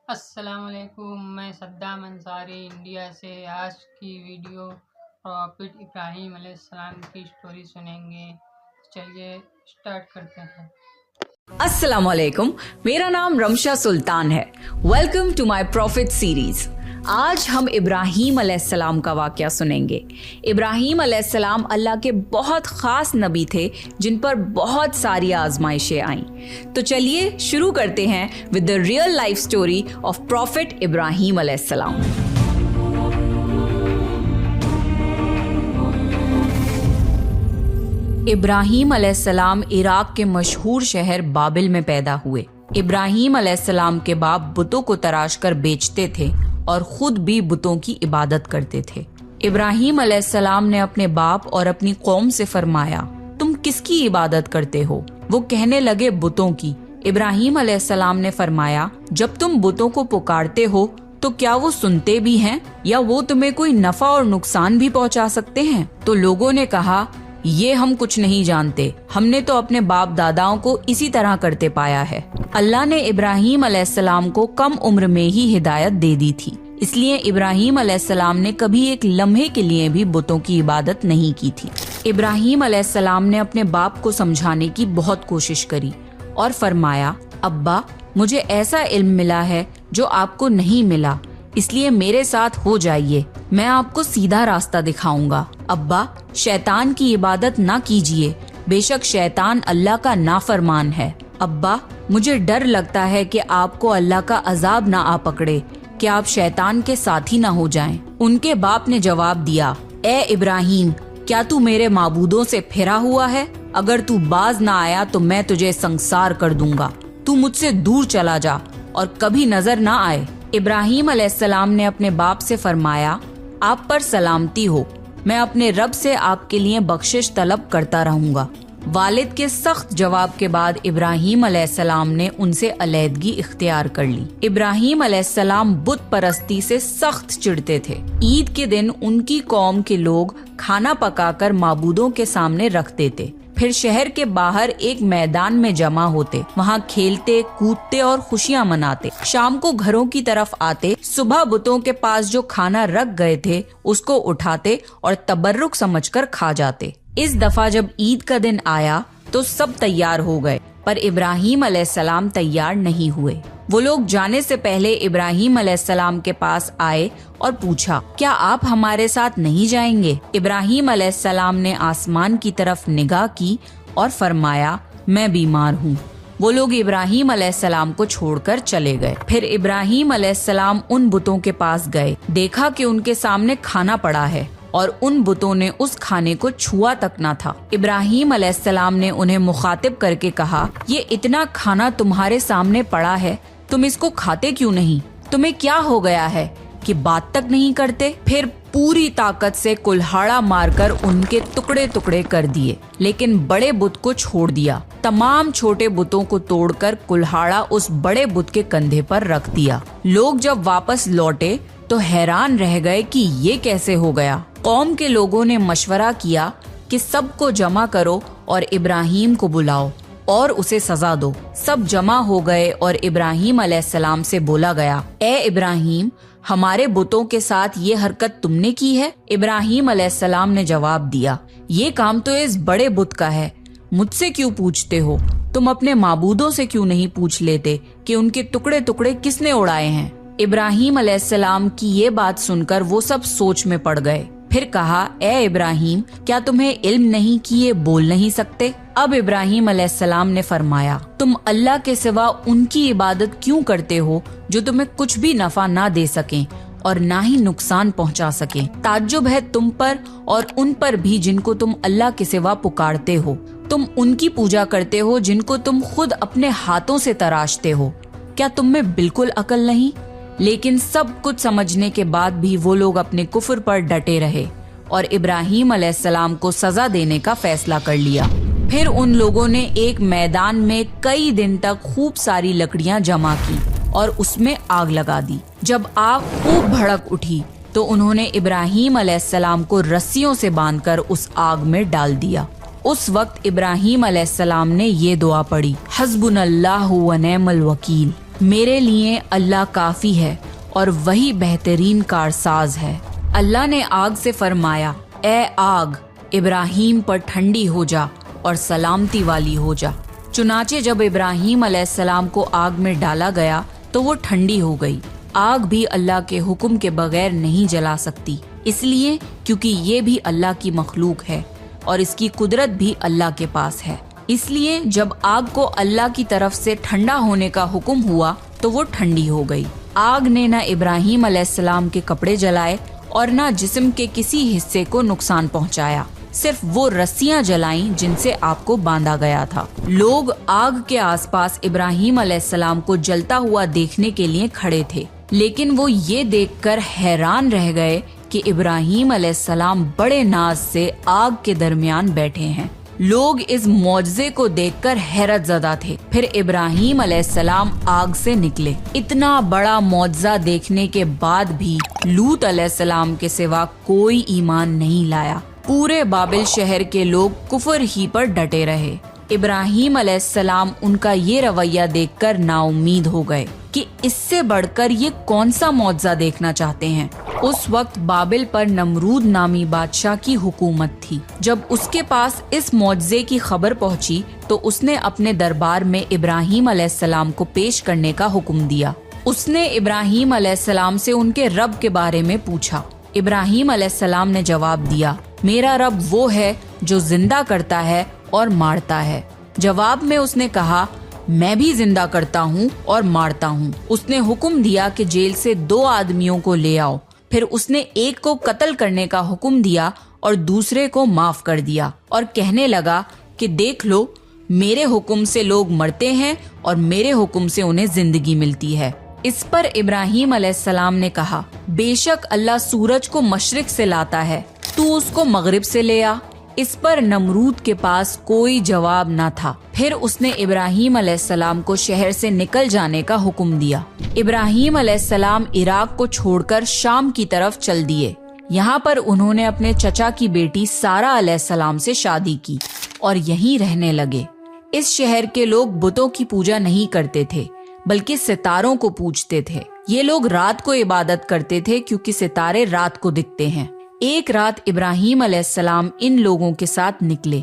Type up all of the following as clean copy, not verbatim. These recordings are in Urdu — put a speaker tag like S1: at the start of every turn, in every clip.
S1: السلام علیکم، میں صدام انصاری انڈیا سے آج کی ویڈیو پروفٹ ابراہیم علیہ السلام کی سٹوری سنیں گے۔ چلیے سٹارٹ کرتے ہیں۔
S2: السلام علیکم، میرا نام رمشا سلطان ہے۔ Welcome to my profit series. آج ہم ابراہیم علیہ السلام کا واقعہ سنیں گے۔ ابراہیم علیہ السلام اللہ کے بہت خاص نبی تھے جن پر بہت ساری آزمائشیں آئیں۔ تو چلیے شروع کرتے ہیں with the real life story of Prophet ابراہیم علیہ السلام۔ ابراہیم علیہ السلام عراق کے مشہور شہر بابل میں پیدا ہوئے۔ ابراہیم علیہ السلام کے باپ بتوں کو تراش کر بیچتے تھے اور خود بھی بتوں کی عبادت کرتے تھے۔ ابراہیم علیہ السلام نے اپنے باپ اور اپنی قوم سے فرمایا، تم کس کی عبادت کرتے ہو؟ وہ کہنے لگے، بتوں کی۔ ابراہیم علیہ السلام نے فرمایا، جب تم بتوں کو پکارتے ہو تو کیا وہ سنتے بھی ہیں یا وہ تمہیں کوئی نفع اور نقصان بھی پہنچا سکتے ہیں؟ تو لوگوں نے کہا، یہ ہم کچھ نہیں جانتے، ہم نے تو اپنے باپ داداؤں کو اسی طرح کرتے پایا ہے۔ اللہ نے ابراہیم علیہ السلام کو کم عمر میں ہی ہدایت دے دی تھی، اس لیے ابراہیم علیہ السلام نے کبھی ایک لمحے کے لیے بھی بتوں کی عبادت نہیں کی تھی۔ ابراہیم علیہ السلام نے اپنے باپ کو سمجھانے کی بہت کوشش کری اور فرمایا، ابا مجھے ایسا علم ملا ہے جو آپ کو نہیں ملا، اس لیے میرے ساتھ ہو جائیے، میں آپ کو سیدھا راستہ دکھاؤں گا۔ ابا شیطان کی عبادت نہ کیجیے، بے شک شیطان اللہ کا نافرمان ہے۔ ابا مجھے ڈر لگتا ہے کہ آپ کو اللہ کا عذاب نہ آ پکڑے، کہ آپ شیطان کے ساتھی نہ ہو جائیں۔ ان کے باپ نے جواب دیا، اے ابراہیم کیا تو میرے معبودوں سے پھرا ہوا ہے؟ اگر تو باز نہ آیا تو میں تجھے سنسار کر دوں گا، تو مجھ سے دور چلا جا اور کبھی نظر نہ آئے۔ ابراہیم علیہ السلام نے اپنے باپ سے فرمایا، آپ پر سلامتی ہو، میں اپنے رب سے آپ کے لیے بخشش طلب کرتا رہوں گا۔ والد کے سخت جواب کے بعد ابراہیم علیہ السلام نے ان سے علیحدگی اختیار کر لی۔ ابراہیم علیہ السلام بت پرستی سے سخت چڑھتے تھے۔ عید کے دن ان کی قوم کے لوگ کھانا پکا کر معبودوں کے سامنے رکھتے تھے، پھر شہر کے باہر ایک میدان میں جمع ہوتے، وہاں کھیلتے کودتے اور خوشیاں مناتے۔ شام کو گھروں کی طرف آتے، صبح بتوں کے پاس جو کھانا رکھ گئے تھے اس کو اٹھاتے اور تبرک سمجھ کر کھا جاتے۔ اس دفعہ جب عید کا دن آیا تو سب تیار ہو گئے، پر ابراہیم علیہ السلام تیار نہیں ہوئے۔ وہ لوگ جانے سے پہلے ابراہیم علیہ السلام کے پاس آئے اور پوچھا، کیا آپ ہمارے ساتھ نہیں جائیں گے؟ ابراہیم علیہ السلام نے آسمان کی طرف نگاہ کی اور فرمایا، میں بیمار ہوں۔ وہ لوگ ابراہیم علیہ السلام کو چھوڑ کر چلے گئے۔ پھر ابراہیم علیہ السلام ان بتوں کے پاس گئے، دیکھا کہ ان کے سامنے کھانا پڑا ہے اور ان بتوں نے اس کھانے کو چھوا تک نہ تھا۔ ابراہیم علیہ السلام نے انہیں مخاطب کر کے کہا، یہ اتنا کھانا تمہارے سامنے پڑا ہے، تم اس کو کھاتے کیوں نہیں؟ تمہیں کیا ہو گیا ہے کہ بات تک نہیں کرتے؟ پھر پوری طاقت سے کلہاڑا مار کر ان کے ٹکڑے ٹکڑے کر دیے، لیکن بڑے بت کو چھوڑ دیا۔ تمام چھوٹے بتوں کو توڑ کر کلہاڑا اس بڑے بت کے کندھے پر رکھ دیا۔ لوگ جب واپس لوٹے تو حیران رہ گئے کہ یہ کیسے ہو گیا۔ قوم کے لوگوں نے مشورہ کیا کہ سب کو جمع کرو اور ابراہیم کو بلاؤ اور اسے سزا دو۔ سب جمع ہو گئے اور ابراہیم علیہ السلام سے بولا گیا، اے ابراہیم ہمارے بتوں کے ساتھ یہ حرکت تم نے کی ہے؟ ابراہیم علیہ السلام نے جواب دیا، یہ کام تو اس بڑے بت کا ہے، مجھ سے کیوں پوچھتے ہو؟ تم اپنے معبودوں سے کیوں نہیں پوچھ لیتے کہ ان کے ٹکڑے ٹکڑے کس نے اڑائے ہیں؟ ابراہیم علیہ السلام کی یہ بات سن کر وہ سب سوچ میں پڑ گئے۔ پھر کہا، اے ابراہیم کیا تمہیں علم نہیں کہ یہ بول نہیں سکتے؟ اب ابراہیم علیہ السلام نے فرمایا، تم اللہ کے سوا ان کی عبادت کیوں کرتے ہو جو تمہیں کچھ بھی نفع نہ دے سکیں اور نہ ہی نقصان پہنچا سکیں؟ تعجب ہے تم پر اور ان پر بھی جن کو تم اللہ کے سوا پکارتے ہو۔ تم ان کی پوجا کرتے ہو جن کو تم خود اپنے ہاتھوں سے تراشتے ہو۔ کیا تم میں بالکل عقل نہیں؟ لیکن سب کچھ سمجھنے کے بعد بھی وہ لوگ اپنے کفر پر ڈٹے رہے اور ابراہیم علیہ السلام کو سزا دینے کا فیصلہ کر لیا۔ پھر ان لوگوں نے ایک میدان میں کئی دن تک خوب ساری لکڑیاں جمع کی اور اس میں آگ لگا دی۔ جب آگ خوب بھڑک اٹھی تو انہوں نے ابراہیم علیہ السلام کو رسیوں سے باندھ کر اس آگ میں ڈال دیا۔ اس وقت ابراہیم علیہ السلام نے یہ دعا پڑھی، حسبنا اللہ و نعم الوکیل، میرے لیے اللہ کافی ہے اور وہی بہترین کارساز ہے۔ اللہ نے آگ سے فرمایا، اے آگ، ابراہیم پر ٹھنڈی ہو جا اور سلامتی والی ہو جا۔ چنانچہ جب ابراہیم علیہ السلام کو آگ میں ڈالا گیا تو وہ ٹھنڈی ہو گئی۔ آگ بھی اللہ کے حکم کے بغیر نہیں جلا سکتی، اس لیے کیونکہ یہ بھی اللہ کی مخلوق ہے اور اس کی قدرت بھی اللہ کے پاس ہے۔ اس لیے جب آگ کو اللہ کی طرف سے ٹھنڈا ہونے کا حکم ہوا تو وہ ٹھنڈی ہو گئی۔ آگ نے نہ ابراہیم علیہ السلام کے کپڑے جلائے اور نہ جسم کے کسی حصے کو نقصان پہنچایا، صرف وہ رسیاں جلائیں جن سے آپ کو باندھا گیا تھا۔ لوگ آگ کے آس پاس ابراہیم علیہ السلام کو جلتا ہوا دیکھنے کے لیے کھڑے تھے، لیکن وہ یہ دیکھ کر حیران رہ گئے کہ ابراہیم علیہ السلام بڑے ناز سے آگ کے درمیان بیٹھے ہیں۔ لوگ اس معجزے کو دیکھ کر حیرت زدہ تھے۔ پھر ابراہیم علیہ السلام آگ سے نکلے۔ اتنا بڑا معجزہ دیکھنے کے بعد بھی لوط علیہ السلام کے سوا کوئی ایمان نہیں لایا۔ پورے بابل شہر کے لوگ کفر ہی پر ڈٹے رہے۔ ابراہیم علیہ السلام ان کا یہ رویہ دیکھ کر نا امید ہو گئے کہ اس سے بڑھ کر یہ کون سا معجزہ دیکھنا چاہتے ہیں۔ اس وقت بابل پر نمرود نامی بادشاہ کی حکومت تھی۔ جب اس کے پاس اس معجزے کی خبر پہنچی تو اس نے اپنے دربار میں ابراہیم علیہ السلام کو پیش کرنے کا حکم دیا۔ اس نے ابراہیم علیہ السلام سے ان کے رب کے بارے میں پوچھا۔ ابراہیم علیہ السلام نے جواب دیا، میرا رب وہ ہے جو زندہ کرتا ہے اور مارتا ہے۔ جواب میں اس نے کہا، میں بھی زندہ کرتا ہوں اور مارتا ہوں۔ اس نے حکم دیا کہ جیل سے 2 آدمیوں کو لے آؤ۔ پھر اس نے ایک کو قتل کرنے کا حکم دیا اور دوسرے کو معاف کر دیا، اور کہنے لگا کہ دیکھ لو، میرے حکم سے لوگ مرتے ہیں اور میرے حکم سے انہیں زندگی ملتی ہے۔ اس پر ابراہیم علیہ السلام نے کہا، بے شک اللہ سورج کو مشرق سے لاتا ہے، تو اس کو مغرب سے لے آ۔ اس پر نمرود کے پاس کوئی جواب نہ تھا۔ پھر اس نے ابراہیم علیہ السلام کو شہر سے نکل جانے کا حکم دیا۔ ابراہیم علیہ السلام عراق کو چھوڑ کر شام کی طرف چل دیے۔ یہاں پر انہوں نے اپنے چچا کی بیٹی سارہ علیہ السلام سے شادی کی اور یہیں رہنے لگے۔ اس شہر کے لوگ بتوں کی پوجا نہیں کرتے تھے بلکہ ستاروں کو پوجتے تھے۔ یہ لوگ رات کو عبادت کرتے تھے کیونکہ ستارے رات کو دکھتے ہیں۔ ایک رات ابراہیم علیہ السلام ان لوگوں کے ساتھ نکلے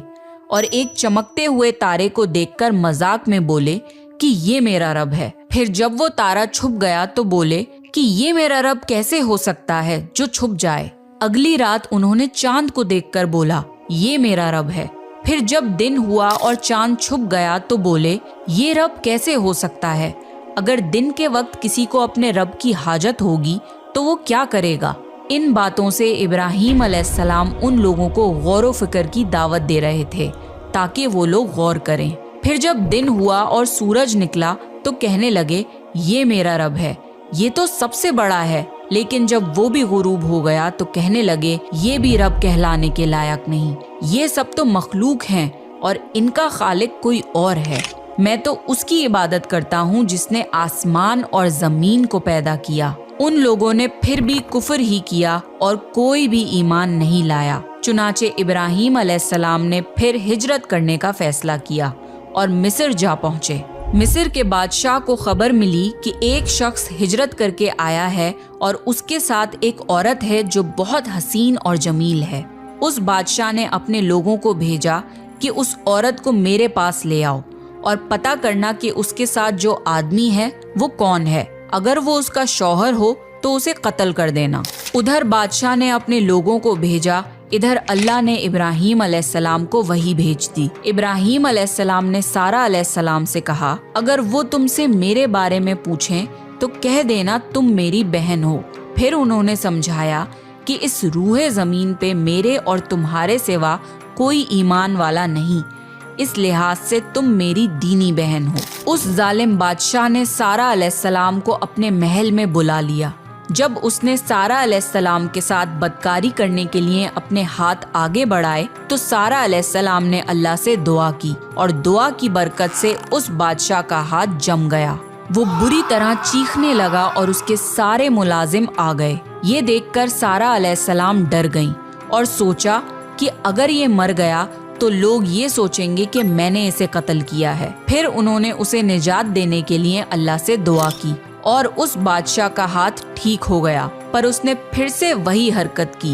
S2: اور ایک چمکتے ہوئے تارے کو دیکھ کر مذاق میں بولے کہ یہ میرا رب ہے۔ پھر جب وہ تارا چھپ گیا تو بولے کہ یہ میرا رب کیسے ہو سکتا ہے جو چھپ جائے۔ اگلی رات انہوں نے چاند کو دیکھ کر بولا، یہ میرا رب ہے۔ پھر جب دن ہوا اور چاند چھپ گیا تو بولے، یہ رب کیسے ہو سکتا ہے؟ اگر دن کے وقت کسی کو اپنے رب کی حاجت ہوگی تو وہ کیا کرے گا؟ ان باتوں سے ابراہیم علیہ السلام ان لوگوں کو غور و فکر کی دعوت دے رہے تھے تاکہ وہ لوگ غور کریں۔ پھر جب دن ہوا اور سورج نکلا تو کہنے لگے، یہ میرا رب ہے، یہ تو سب سے بڑا ہے۔ لیکن جب وہ بھی غروب ہو گیا تو کہنے لگے، یہ بھی رب کہلانے کے لائق نہیں، یہ سب تو مخلوق ہیں اور ان کا خالق کوئی اور ہے۔ میں تو اس کی عبادت کرتا ہوں جس نے آسمان اور زمین کو پیدا کیا۔ ان لوگوں نے پھر بھی کفر ہی کیا اور کوئی بھی ایمان نہیں لایا۔ چنانچہ ابراہیم علیہ السلام نے پھر ہجرت کرنے کا فیصلہ کیا اور مصر جا پہنچے۔ مصر کے بادشاہ کو خبر ملی کہ ایک شخص ہجرت کر کے آیا ہے اور اس کے ساتھ ایک عورت ہے جو بہت حسین اور جمیل ہے۔ اس بادشاہ نے اپنے لوگوں کو بھیجا کہ اس عورت کو میرے پاس لے آؤ اور پتہ کرنا کہ اس کے ساتھ جو آدمی ہے وہ کون ہے۔ اگر وہ اس کا شوہر ہو تو اسے قتل کر دینا۔ ادھر بادشاہ نے اپنے لوگوں کو بھیجا، ادھر اللہ نے ابراہیم علیہ السلام کو وحی بھیج دی۔ ابراہیم علیہ السلام نے سارہ علیہ السلام سے کہا، اگر وہ تم سے میرے بارے میں پوچھیں تو کہہ دینا تم میری بہن ہو۔ پھر انہوں نے سمجھایا کہ اس روح زمین پہ میرے اور تمہارے سوا کوئی ایمان والا نہیں، اس لحاظ سے تم میری دینی بہن ہو۔ اس ظالم بادشاہ نے سارہ علیہ السلام کو اپنے محل میں بلا لیا۔ جب اس نے سارہ علیہ السلام کے ساتھ بدکاری کرنے کے لیے اپنے ہاتھ آگے بڑھائے تو سارہ علیہ السلام نے اللہ سے دعا کی اور دعا کی برکت سے اس بادشاہ کا ہاتھ جم گیا۔ وہ بری طرح چیخنے لگا اور اس کے سارے ملازم آ گئے۔ یہ دیکھ کر سارہ علیہ السلام ڈر گئیں اور سوچا کہ اگر یہ مر گیا تو لوگ یہ سوچیں گے کہ میں نے اسے قتل کیا ہے۔ پھر انہوں نے اسے نجات دینے کے لیے اللہ سے دعا کی اور اس بادشاہ کا ہاتھ ٹھیک ہو گیا، پر اس نے پھر سے وہی حرکت کی،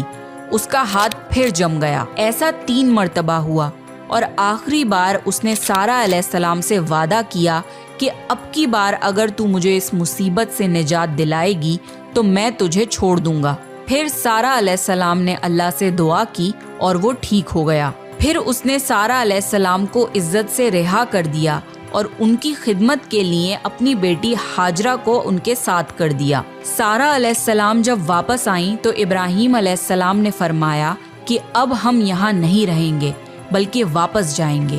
S2: اس کا ہاتھ پھر جم گیا۔ ایسا 3 مرتبہ ہوا اور آخری بار اس نے سارہ علیہ السلام سے وعدہ کیا کہ اب کی بار اگر تو مجھے اس مصیبت سے نجات دلائے گی تو میں تجھے چھوڑ دوں گا۔ پھر سارہ علیہ السلام نے اللہ سے دعا کی اور وہ ٹھیک ہو گیا۔ پھر اس نے سارہ علیہ السلام کو عزت سے رہا کر دیا اور ان کی خدمت کے لیے اپنی بیٹی ہاجرہ کو ان کے ساتھ کر دیا۔ سارہ علیہ السلام جب واپس آئیں تو ابراہیم علیہ السلام نے فرمایا کہ اب ہم یہاں نہیں رہیں گے بلکہ واپس جائیں گے۔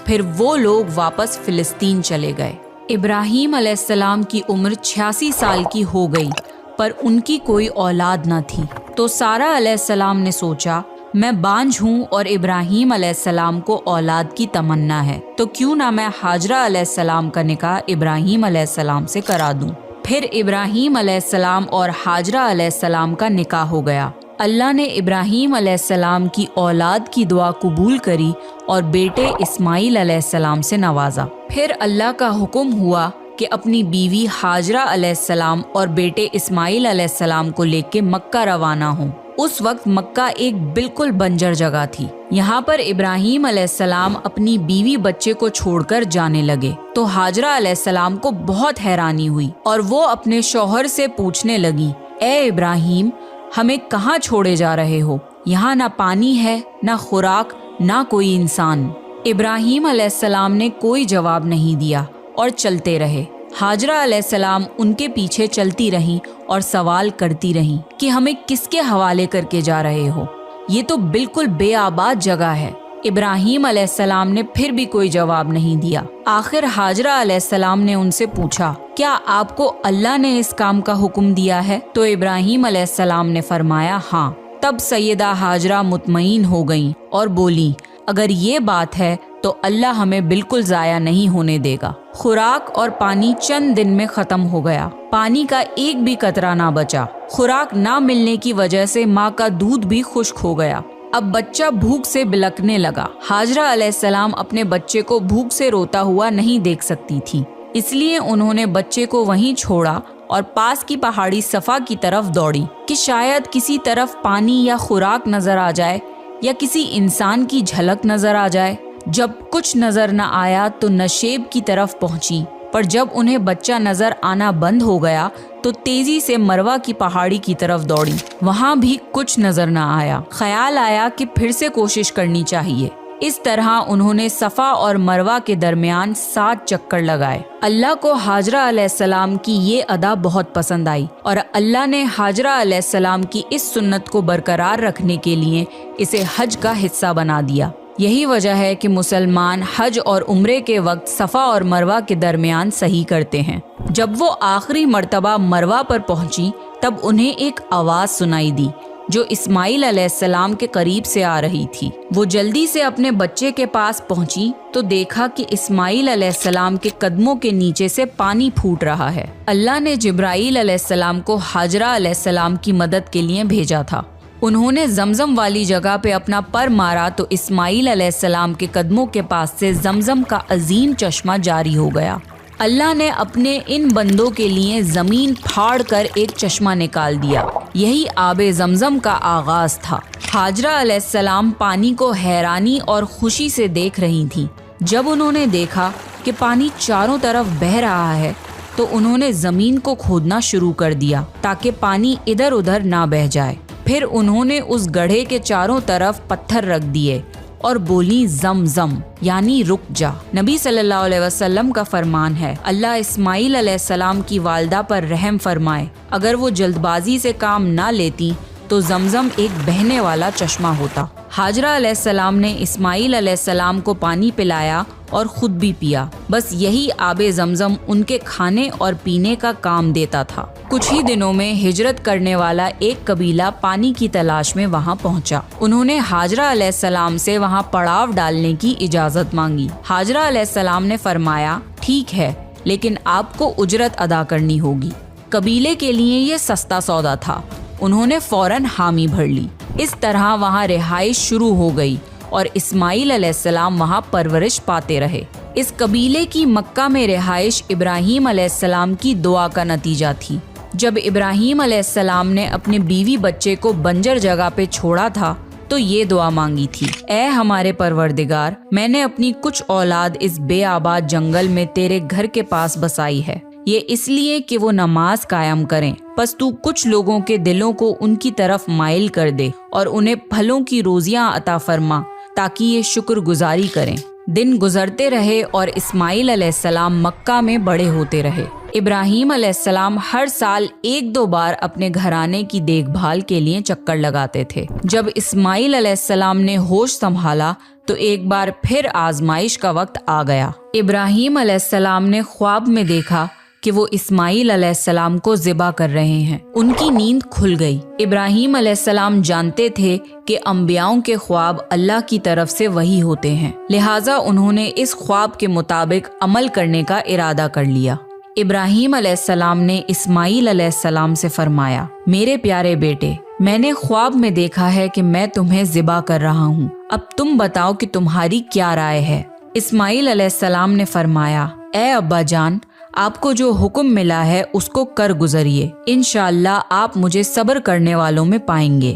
S2: پھر وہ لوگ واپس فلسطین چلے گئے۔ ابراہیم علیہ السلام کی عمر 86 سال کی ہو گئی، پر ان کی کوئی اولاد نہ تھی۔ تو سارہ علیہ السلام نے سوچا میں بانجھ ہوں اور ابراہیم علیہ السلام کو اولاد کی تمنا ہے، تو کیوں نہ میں ہاجرہ علیہ السلام کا نکاح ابراہیم علیہ السلام سے کرا دوں۔ پھر ابراہیم علیہ السلام اور ہاجرہ علیہ السلام کا نکاح ہو گیا۔ اللہ نے ابراہیم علیہ السلام کی اولاد کی دعا قبول کری اور بیٹے اسماعیل علیہ السلام سے نوازا۔ پھر اللہ کا حکم ہوا کہ اپنی بیوی ہاجرہ علیہ السلام اور بیٹے اسماعیل علیہ السلام کو لے کے مکہ روانہ ہوں۔ اس وقت مکہ ایک بالکل بنجر جگہ تھی۔ یہاں پر ابراہیم علیہ السلام اپنی بیوی بچے کو چھوڑ کر جانے لگے تو ہاجرہ علیہ السلام کو بہت حیرانی ہوئی اور وہ اپنے شوہر سے پوچھنے لگی، اے ابراہیم، ہمیں کہاں چھوڑے جا رہے ہو؟ یہاں نہ پانی ہے، نہ خوراک، نہ کوئی انسان۔ ابراہیم علیہ السلام نے کوئی جواب نہیں دیا اور چلتے رہے۔ ہاجرہ علیہ السلام ان کے پیچھے چلتی رہیں اور سوال کرتی رہیں کہ ہمیں کس کے حوالے کر کے جا رہے ہو؟ یہ تو بالکل بے آباد جگہ ہے۔ ابراہیم علیہ السلام نے پھر بھی کوئی جواب نہیں دیا۔ آخر ہاجرہ علیہ السلام نے ان سے پوچھا، کیا آپ کو اللہ نے اس کام کا حکم دیا ہے؟ تو ابراہیم علیہ السلام نے فرمایا ہاں۔ تب سیدہ ہاجرہ مطمئن ہو گئیں اور بولی، اگر یہ بات ہے تو اللہ ہمیں بالکل ضائع نہیں ہونے دے گا۔ خوراک اور پانی چند دن میں ختم ہو گیا۔ پانی کا ایک بھی قطرہ نہ بچا۔ خوراک نہ ملنے کی وجہ سے ماں کا دودھ بھی خشک ہو گیا۔ اب بچہ بھوک سے بلکنے لگا۔ ہاجرہ علیہ السلام اپنے بچے کو بھوک سے روتا ہوا نہیں دیکھ سکتی تھی، اس لیے انہوں نے بچے کو وہیں چھوڑا اور پاس کی پہاڑی صفا کی طرف دوڑی کہ شاید کسی طرف پانی یا خوراک نظر آ جائے یا کسی انسان کی جھلک نظر آ جائے۔ جب کچھ نظر نہ آیا تو نشیب کی طرف پہنچی، پر جب انہیں بچہ نظر آنا بند ہو گیا تو تیزی سے مروہ کی پہاڑی کی طرف دوڑی۔ وہاں بھی کچھ نظر نہ آیا۔ خیال آیا کہ پھر سے کوشش کرنی چاہیے۔ اس طرح انہوں نے صفا اور مروہ کے درمیان 7 چکر لگائے۔ اللہ کو ہاجرہ علیہ السلام کی یہ ادا بہت پسند آئی اور اللہ نے ہاجرہ علیہ السلام کی اس سنت کو برقرار رکھنے کے لیے اسے حج کا حصہ بنا دیا۔ یہی وجہ ہے کہ مسلمان حج اور عمرے کے وقت صفا اور مروہ کے درمیان صحیح کرتے ہیں۔ جب وہ آخری مرتبہ مروہ پر پہنچی تب انہیں ایک آواز سنائی دی جو اسماعیل علیہ السلام کے قریب سے آ رہی تھی۔ وہ جلدی سے اپنے بچے کے پاس پہنچی تو دیکھا کہ اسماعیل علیہ السلام کے قدموں کے نیچے سے پانی پھوٹ رہا ہے۔ اللہ نے جبرائیل علیہ السلام کو ہاجرہ علیہ السلام کی مدد کے لیے بھیجا تھا۔ انہوں نے زمزم والی جگہ پہ اپنا پر مارا تو اسماعیل علیہ السلام کے قدموں کے پاس سے زمزم کا عظیم چشمہ جاری ہو گیا۔ اللہ نے اپنے ان بندوں کے لیے زمین پھاڑ کر ایک چشمہ نکال دیا۔ یہی آب زمزم کا آغاز تھا۔ ہاجرہ علیہ السلام پانی کو حیرانی اور خوشی سے دیکھ رہی تھیں۔ جب انہوں نے دیکھا کہ پانی چاروں طرف بہہ رہا ہے تو انہوں نے زمین کو کھودنا شروع کر دیا تاکہ پانی ادھر ادھر نہ بہہ جائے۔ پھر انہوں نے اس گڑھے کے چاروں طرف پتھر رکھ دیے اور بولی زم زم، یعنی رک جا۔ نبی صلی اللہ علیہ وسلم کا فرمان ہے، اللہ اسماعیل علیہ السلام کی والدہ پر رحم فرمائے، اگر وہ جلد بازی سے کام نہ لیتی تو زمزم ایک بہنے والا چشمہ ہوتا۔ ہاجرہ علیہ السلام نے اسماعیل علیہ السلام کو پانی پلایا اور خود بھی پیا۔ بس یہی آب زمزم ان کے کھانے اور پینے کا کام دیتا تھا۔ کچھ ہی دنوں میں ہجرت کرنے والا ایک قبیلہ پانی کی تلاش میں وہاں پہنچا۔ انہوں نے ہاجرہ علیہ السلام سے وہاں پڑاؤ ڈالنے کی اجازت مانگی۔ ہاجرہ علیہ السلام نے فرمایا، ٹھیک ہے، لیکن آپ کو اجرت ادا کرنی ہوگی۔ قبیلے کے لیے یہ سستا سودا تھا۔ انہوں نے فوراً حامی بھر لی۔ اس طرح وہاں رہائش شروع ہو گئی اور اسماعیل علیہ السلام وہاں پرورش پاتے رہے۔ اس قبیلے کی مکہ میں رہائش ابراہیم علیہ السلام کی دعا کا نتیجہ تھی۔ جب ابراہیم علیہ السلام نے اپنے بیوی بچے کو بنجر جگہ پہ چھوڑا تھا تو یہ دعا مانگی تھی، اے ہمارے پروردگار، میں نے اپنی کچھ اولاد اس بے آباد جنگل میں تیرے گھر کے پاس بسائی ہے، یہ اس لیے کہ وہ نماز قائم کریں، پس تو کچھ لوگوں کے دلوں کو ان کی طرف مائل کر دے اور انہیں پھلوں کی روزیاں عطا فرما تاکہ یہ شکر گزاری کریں۔ دن گزرتے رہے اور اسماعیل علیہ السلام مکہ میں بڑے ہوتے رہے۔ ابراہیم علیہ السلام ہر سال 1-2 بار اپنے گھرانے کی دیکھ بھال کے لیے چکر لگاتے تھے۔ جب اسماعیل علیہ السلام نے ہوش سنبھالا تو ایک بار پھر آزمائش کا وقت آ گیا۔ ابراہیم علیہ السلام نے خواب میں دیکھا کہ وہ اسماعیل علیہ السلام کو ذبح کر رہے ہیں۔ ان کی نیند کھل گئی۔ ابراہیم علیہ السلام جانتے تھے کہ انبیاؤں کے خواب اللہ کی طرف سے وحی ہوتے ہیں، لہٰذا انہوں نے اس خواب کے مطابق عمل کرنے کا ارادہ کر لیا۔ ابراہیم علیہ السلام نے اسماعیل علیہ السلام سے فرمایا، میرے پیارے بیٹے، میں نے خواب میں دیکھا ہے کہ میں تمہیں ذبح کر رہا ہوں، اب تم بتاؤ کہ تمہاری کیا رائے ہے؟ اسماعیل علیہ السلام نے فرمایا، اے ابا جان، آپ کو جو حکم ملا ہے اس کو کر گزریے، انشاءاللہ آپ مجھے صبر کرنے والوں میں پائیں گے۔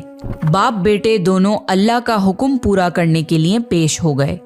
S2: باپ بیٹے دونوں اللہ کا حکم پورا کرنے کے لیے پیش ہو گئے۔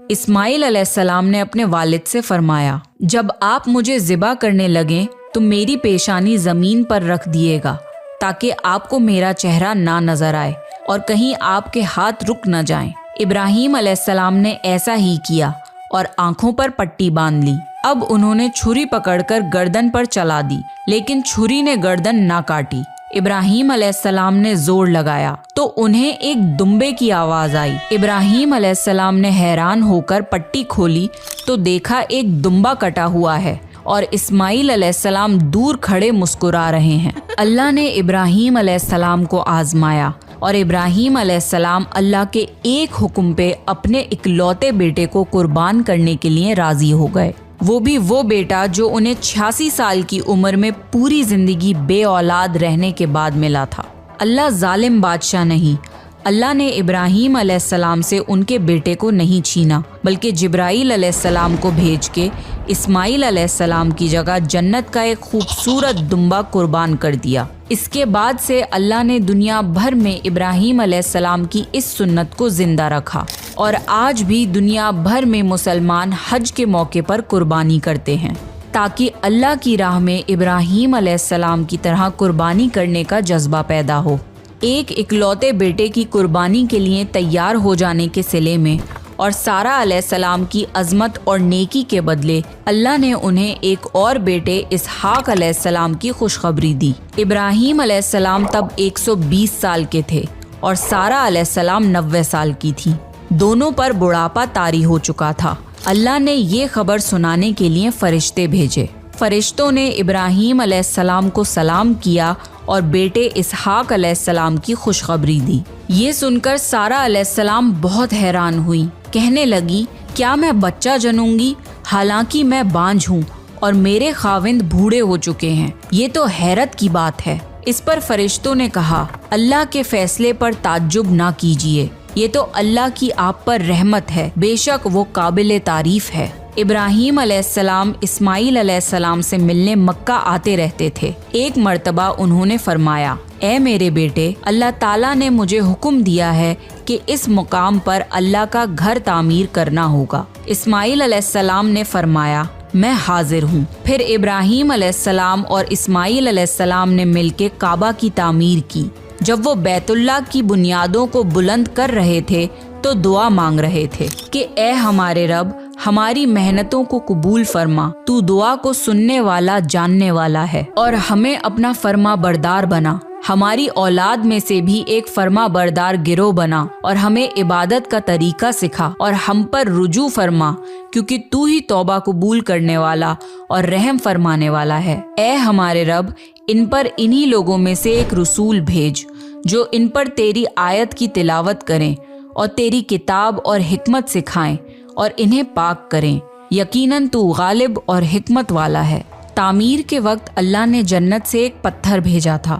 S2: اسماعیل علیہ السلام نے اپنے والد سے فرمایا، جب آپ مجھے ذبح کرنے لگیں تو میری پیشانی زمین پر رکھ دیے گا تاکہ آپ کو میرا چہرہ نہ نظر آئے اور کہیں آپ کے ہاتھ رک نہ جائیں۔ ابراہیم علیہ السلام نے ایسا ہی کیا اور آنکھوں پر پٹی باندھ لی۔ اب انہوں نے چھری پکڑ کر گردن پر چلا دی، لیکن چھری نے گردن نہ کاٹی۔ ابراہیم علیہ السلام نے زور لگایا تو انہیں ایک دمبے کی آواز آئی۔ ابراہیم علیہ السلام نے حیران ہو کر پٹی کھولی تو دیکھا ایک دمبا کٹا ہوا ہے اور اسماعیل علیہ السلام دور کھڑے مسکرا رہے ہیں۔ اللہ نے ابراہیم علیہ السلام کو آزمایا اور ابراہیم علیہ السلام اللہ کے ایک حکم پہ اپنے اکلوتے بیٹے کو قربان کرنے کے لیے راضی ہو گئے، وہ بھی وہ بیٹا جو انہیں 86 سال کی عمر میں پوری زندگی بے اولاد رہنے کے بعد ملا تھا۔ اللہ ظالم بادشاہ نہیں، اللہ نے ابراہیم علیہ السلام سے ان کے بیٹے کو نہیں چھینا، بلکہ جبرائیل علیہ السلام کو بھیج کے اسماعیل علیہ السلام کی جگہ جنت کا ایک خوبصورت دمبا قربان کر دیا۔ اس کے بعد سے اللہ نے دنیا بھر میں ابراہیم علیہ السلام کی اس سنت کو زندہ رکھا، اور آج بھی دنیا بھر میں مسلمان حج کے موقع پر قربانی کرتے ہیں تاکہ اللہ کی راہ میں ابراہیم علیہ السلام کی طرح قربانی کرنے کا جذبہ پیدا ہو۔ ایک اکلوتے بیٹے کی قربانی کے لیے تیار ہو جانے کے صلے میں اور سارہ علیہ السلام کی عظمت اور نیکی کے بدلے اللہ نے انہیں ایک اور بیٹے اسحاق علیہ السلام کی خوشخبری دی۔ ابراہیم علیہ السلام تب 120 سال کے تھے اور سارہ علیہ السلام 90 سال کی تھی۔ دونوں پر بڑھاپا طاری ہو چکا تھا۔ اللہ نے یہ خبر سنانے کے لیے فرشتے بھیجے۔ فرشتوں نے ابراہیم علیہ السلام کو سلام کیا اور بیٹے اسحاق علیہ السلام کی خوشخبری دی۔ یہ سن کر سارہ علیہ السلام بہت حیران ہوئی، کہنے لگی، کیا میں بچہ جنوں گی؟ حالانکہ میں بانجھ ہوں اور میرے خاوند بوڑھے ہو چکے ہیں، یہ تو حیرت کی بات ہے۔ اس پر فرشتوں نے کہا، اللہ کے فیصلے پر تعجب نہ کیجیے، یہ تو اللہ کی آپ پر رحمت ہے، بے شک وہ قابل تعریف ہے۔ ابراہیم علیہ السلام اسماعیل علیہ السلام سے ملنے مکہ آتے رہتے تھے۔ ایک مرتبہ انہوں نے فرمایا، اے میرے بیٹے، اللہ تعالیٰ نے مجھے حکم دیا ہے کہ اس مقام پر اللہ کا گھر تعمیر کرنا ہوگا۔ اسماعیل علیہ السلام نے فرمایا، میں حاضر ہوں۔ پھر ابراہیم علیہ السلام اور اسماعیل علیہ السلام نے مل کے کعبہ کی تعمیر کی۔ جب وہ بیت اللہ کی بنیادوں کو بلند کر رہے تھے تو دعا مانگ رہے تھے کہ اے ہمارے رب، ہماری محنتوں کو قبول فرما، تو دعا کو سننے والا جاننے والا ہے، اور ہمیں اپنا فرما بردار بنا، ہماری اولاد میں سے بھی ایک فرما بردار گروہ بنا، اور ہمیں عبادت کا طریقہ سکھا اور ہم پر رجوع فرما، کیونکہ تو ہی توبہ قبول کرنے والا اور رحم فرمانے والا ہے۔ اے ہمارے رب، ان پر انہی لوگوں میں سے ایک رسول بھیج جو ان پر تیری آیت کی تلاوت کریں اور تیری کتاب اور حکمت سکھائیں اور انہیں پاک کریں، یقیناً تو غالب اور حکمت والا ہے۔ تعمیر کے وقت اللہ نے جنت سے ایک پتھر بھیجا تھا